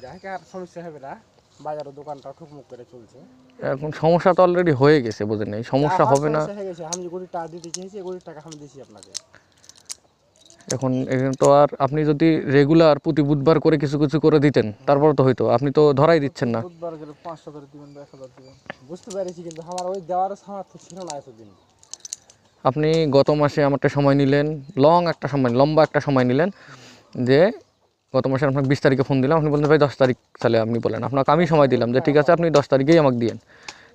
যাই আর সমস্যা হবে না, বাজারের দোকানটা ঠুকমুক করে চলছে। এখন সমস্যা তো অলরেডি হয়ে গেছে, বুঝেন, এই সমস্যা হবে না। সমস্যা হয়ে গেছে, আমি যে 1 কোটি টাকা দিতে চেয়েছি 1 কোটি টাকা আমি দিয়েছি আপনাকে। এখন এখানে তো আর আপনি যদি রেগুলার প্রতি বুধবার করে কিছু কিছু করে দিতেন তারপর তো হয়তো, আপনি তো ধরাই দিচ্ছেন না। বুধবার গেলে 500 করে দিবেন বা 1000 দিবেন, বুঝতে পেরেছি, কিন্তু আমার ওই দেওয়ার সামর্থ্য ছিল না এতদিন। আপনি গত মাসে আমারটা সময় নিলেন, লম্বা একটা সময় নিলেন, যে গত মাসে আপনাকে 20 তারিখে ফোন দিলাম, আপনি বললেন ভাই 10 তারিখ, তাহলে আপনি বলেন আপনাকে আমি সময় দিলাম যে ঠিক আছে আপনি 10 তারিখেই আমাকে দিয়েন,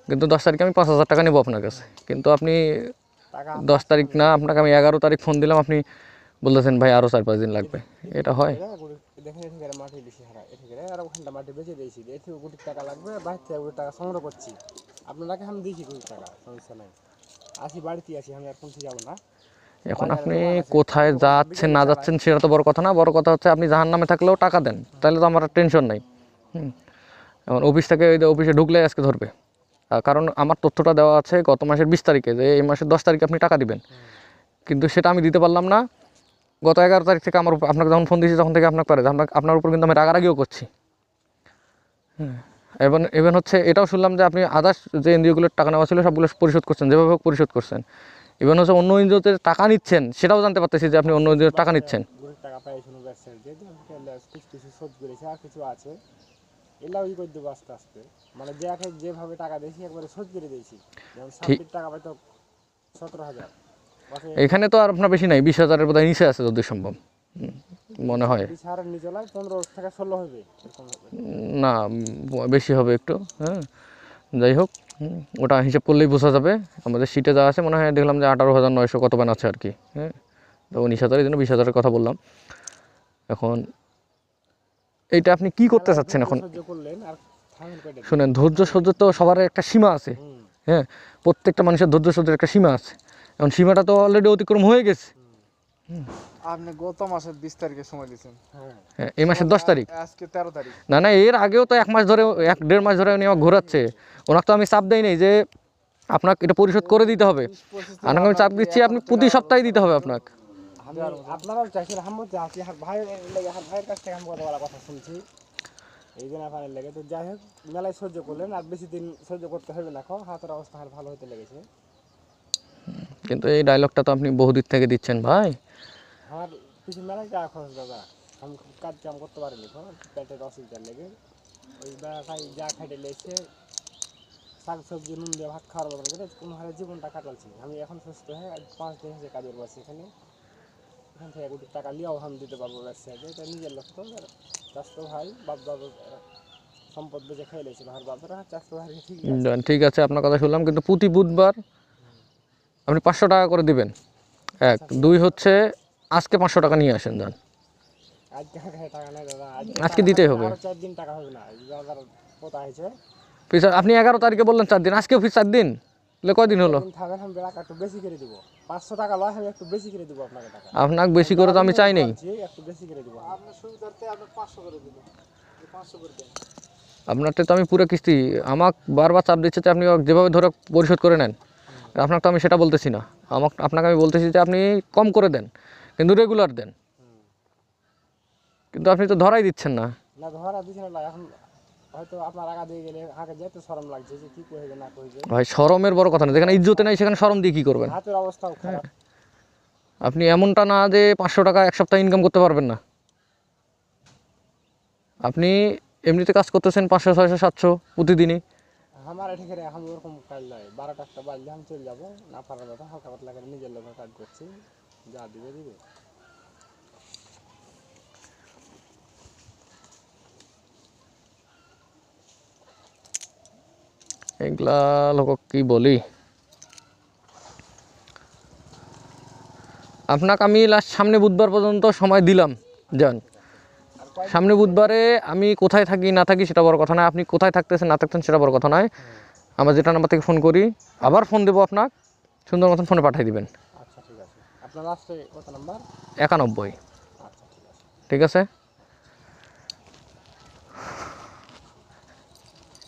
কিন্তু 10 তারিখে আমি 5000 টাকা নেবো আপনার কাছে, কিন্তু আপনি টাকা 10 তারিখ না, আপনাকে আমি 11 তারিখ ফোন দিলাম, আপনি বলতেছেন ভাই আরও 4-5 দিন লাগবে। এটা হয়? দেখেন এখানে মাটি বেশি হারায়, এখানে আর ওখানটা মাটি বেঁচে দিয়েছি, এতে 1 কোটি টাকা লাগবে, বাইরে থেকে 1 কোটি টাকা সংগ্রহ করছি, আপনাকে আমি দিয়েছি 1 কোটি টাকা, সমস্যা নাই। আসি বাড়িতে আসি, আমি আর কোনটি যাবো না। এখন আপনি কোথায় যাচ্ছেন না যাচ্ছেন সেটা তো বড় কথা না, বড় কথা হচ্ছে আপনি জাহান্নামে থাকলেও টাকা দেন, তাহলে তো আমার টেনশন নাই। এখন অফিস থেকে ওই অফিসে ঢুকলে আজকে ধরবে, কারণ আমার তথ্যটা দেওয়া আছে গত মাসের 20 তারিখে যে এই মাসের 10 তারিখে আপনি টাকা দিবেন, কিন্তু সেটা আমি দিতে পারলাম না। গত 11 তারিখ থেকে আপনাকে যখন ফোন দিয়েছি তখন থেকে আপনাকে পারে আপনার উপর কিন্তু আমি রাগারাগিও করছি। এবং হচ্ছে এটাও শুনলাম যে আপনি আদার্স যে এনজিওগুলোর টাকা নেওয়া ছিল সবগুলো পরিশোধ করছেন, যেভাবে হোক পরিশোধ করছেন। ইভেন হচ্ছে অন্য এনজিওতে টাকা নিচ্ছেন সেটাও জানতে পারতেছি যে আপনি অন্য এনজিওর টাকা নিচ্ছেন। 1 কোটি টাকা পাই শুনে ব্যবসায়ী দিয়ে কিছু কিছু শোধ করেছে, আর কিছু আছে এলাও করে দেবো আস্তে আস্তে, মানে যেভাবে টাকা দিয়েছি একবারে শোধ করে দিয়েছি। যেমন ঠিক, 26 টাকা পাইতো 17,000, এখানে তো আর আপনার বেশি নাই, 20,000-এর বোধহয় নিচে আছে যদি সম্ভব মনে হয়। 20,000 নিচে নয়, 15 থেকে 16 হবে এরকম হবে। না, বেশি হবে একটু। হ্যাঁ, যাই হোক, ওটা হিসেব করলেই বোঝা যাবে। আমাদের সিটে যা আছে মনে হয় দেখলাম যে 18,900 কত ব্যান আছে আর কি। হ্যাঁ, তো 19,000, এই জন্য 20,000-এর কথা বললাম। এখন এইটা আপনি কি করতে চাচ্ছেন এখন? সহ্য করলেন আর থামেন কয়টা দিন। শুনেন, ধৈর্য সহ্য তো সবার একটা সীমা আছে। হ্যাঁ, প্রত্যেকটা মানুষের ধৈর্য সহ্যের একটা সীমা আছে, এখন সীমাটা তো অলরেডি অতিক্রম হয়ে গেছে। আপনি গত মাসের 20 তারিখে সময় দিয়েছেন, হ্যাঁ, এই মাসের 10 তারিখ। আজকে 13 তারিখ। না না, এর আগেও তো 1 মাস ধরে, 1-1.5 মাস ধরে উনি আমাকে ঘোরাচ্ছে। ওনাকে তো আমি চাপ দেই নাই যে আপনাকে এটা পরিশোধ করে দিতে হবে, আপনাকে আমি চাপ দিচ্ছি আপনি প্রতি সপ্তাহে দিতে হবে আপনাকে। আপনারাও চাইছেন, আমার আছি আর ভাইয়ের লেগে, আর ভাইয়ের কাছ থেকে আমি কথা শুনছি, এই জন্য আপনার লেগে। তো যাই হোক, মেলায় সহ্য করলেন, আর বেশি দিন সহ্য করতে হবে না, হাতের অবস্থা আর ভালো হতে লেগেছে। কিন্তু এই ডায়লগটা তো আপনি বহুদিন থেকে দিচ্ছেন ভাই। আমার কিছু মেলায় টাকা খরচ দাদা, আমি কাজ কাম করতে পারিনি, পেটের অসুবিধার লেগে ওই বেড়াটাই যা খাইতে লেগেছে, শাক সবজি নুন দিয়ে ভাত খাওয়ার মতো করে কোনো হারে জীবনটা কাটাচ্ছি। আমি এখন সুস্থ হয়ে 5 দিন হয়েছে কাজের বসে এখানে, এখান থেকে 1 কোটি টাকা নিয়েও আমি দিতে পারবো ব্যবসায়ীকে, এটা নিজের লক্ষ্য। চাষতো ভাই বাপ দাদা সম্পদ বেঁচে খেয়ে লেগেছে, ভাই বাপরা চাষতো ভাই ঠিক আছে। ঠিক আছে, আপনার কথা শুনলাম, কিন্তু প্রতি বুধবার আপনি 500 টাকা করে দিবেন। 1, 2 হচ্ছে আজকে 500 টাকা নিয়ে আসেন যান। আজকে টাকা নাই দাদা, আজকে দিতেই হবে। 4 দিন টাকা হবে না, দাদার পোতা হয়েছে। আপনি 11 তারিখে বললেন 4 দিন, আজকেও ফির 4 দিন, তাহলে কয়দিন হলো? থাকবেন, আমি বেড়া একটু বেশি করে দিব, 500 টাকা লয়, আমি একটু বেশি করে দিব আপনাকে টাকা। আপনাকে বেশি করে তো আমি চাই নাই, একটু বেশি করে দিব আপনার সুবিধার্থে আপনি 500 করে দিবেন, 500 করে দেন। আপনারটা তো আমি পুরো কিস্তি, আমাকে বারবার চাপ দিচ্ছে যে আপনি যেভাবে ধরে পরিশোধ করে নেন, আপনাকে তো আমি সেটা বলতেছি না, আপনাকে আমি বলতেছি যে আপনি কম করে দেন কিন্তু রেগুলার দেন, কিন্তু আপনি তো ধরাই দিচ্ছেন না। না ধরা দিছে না, এখন হয়তো আপনার আগা দিয়ে গেলে আগে যেতে শরম লাগছে যে কি কইবে না কইবে। ভাই শরমের বড় কথা না, যেখানে ইজ্জতে নাই সেখানে শরম দিয়ে কী করবেন? হাতের অবস্থাও খারাপ। আপনি এমনটা না যে 500 টাকা এক সপ্তাহে ইনকাম করতে পারবেন না। আপনি এমনিতে কাজ করতেছেন 500, 600, 700 প্রতিদিনই। আমার এটা করে এখন ওরকম কাজ নয়, 12টা একটা বাজলে আমি চলে যাবো, না পারার কথা হালকা পাতলা করে নিজের লোকের কাজ করছি, যা দিবে দিবে। এগুলা লোক কি বলি, আপনাকে আমি লাস্ট সামনে বুধবার পর্যন্ত সময় দিলাম যান। সামনে বুধবারে আমি কোথায় থাকি না থাকি সেটা বড় কথা নয়, আপনি কোথায় থাকতেছেন না থাকতেন সেটা বড় কথা নয়। আমরা যেটা নাম্বার থেকে ফোন করি আবার ফোন দেবো, আপনার সুন্দর মতন ফোনে পাঠিয়ে দিবেন। আচ্ছা ঠিক আছে, আপনার লাস্টে কত নাম্বার? 91। আচ্ছা ঠিক আছে। ঠিক আছে,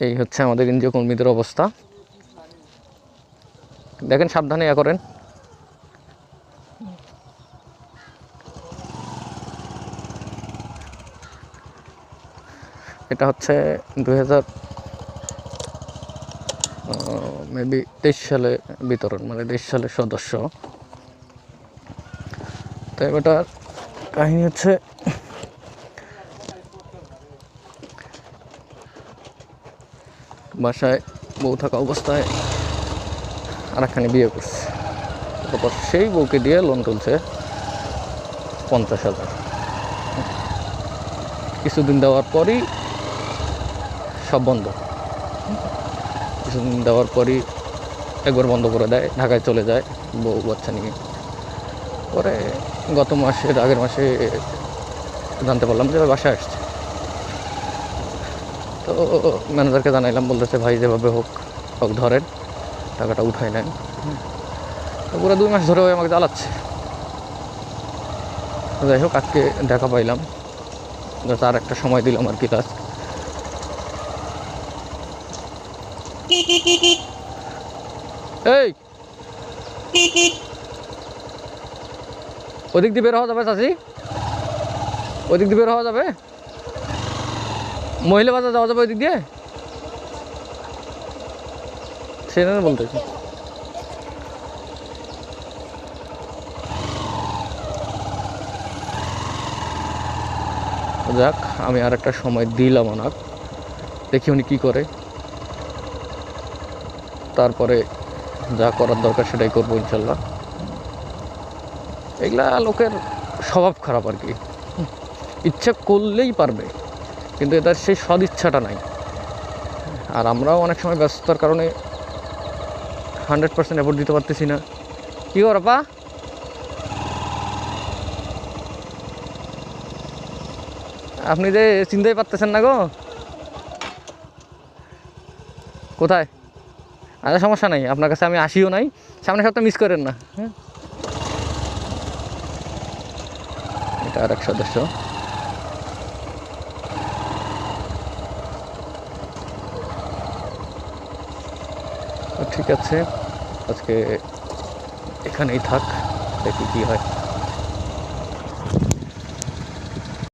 এই হচ্ছে আমাদের এনজিও কর্মীদের অবস্থা। দেখেন সাবধানে করেন। এটা হচ্ছে 2000 মেবি 23 সালে বিতরণ, মানে 23 সালের সদস্য। তো এটার কাহিনী হচ্ছে বাসায় বউ থাকা অবস্থায় আরেকখানে বিয়ে করছে, তারপর সেই বউকে দিয়ে লোন তুলছে 50,000। কিছুদিন দেওয়ার পরই সব বন্ধ, কিছুদিন দেওয়ার পরই একবার বন্ধ করে দেয়, ঢাকায় চলে যায় বউ বাচ্চা নিয়ে। পরে গত মাসের আগের মাসে জানতে পারলাম যে বাসায় আসছে। তো ম্যানেজারকে জানাইলাম, বলতেছে ভাই যেভাবে হোক হোক ধরেন, টাকাটা উঠাই নেন। তো পুরো 2 মাস ধরে আমাকে জ্বালাচ্ছে। যাই হোক আজকে দেখা পাইলাম, তার একটা সময় দিলাম আর কি। লাস্ট এই ওদিক দিয়ে বের হওয়া যাবে চাচি? ওদিক দিয়ে বের হওয়া যাবে? মহিলা বাজার যাওয়া যাবে ওইদিক দিয়ে? সেটা বলতেছি। যাক, আমি আর একটা সময় দিলাম ওনার, দেখি উনি কী করে। তারপরে যা করার দরকার সেটাই করবো ইনশাল্লাহ। এগুলা লোকের স্বভাব খারাপ আর কি, ইচ্ছা করলেই পারবে, কিন্তু এটার সেই সদিচ্ছাটা নাই। আর আমরাও অনেক সময় ব্যস্ততার কারণে 100% এফোর্ট দিতে পারতেছি না। কী করো পা? আপনি যে চিনতেই পারতেছেন না গো, কোথায়? আচ্ছা সমস্যা নাই, আপনার কাছে আমি আসিও নাই, সামনের সপ্তাহে মিস করেন না। হ্যাঁ, এটা আর এক সদস্য। ঠিক আছে, আজকে এখানেই থাক, দেখি কী হয়।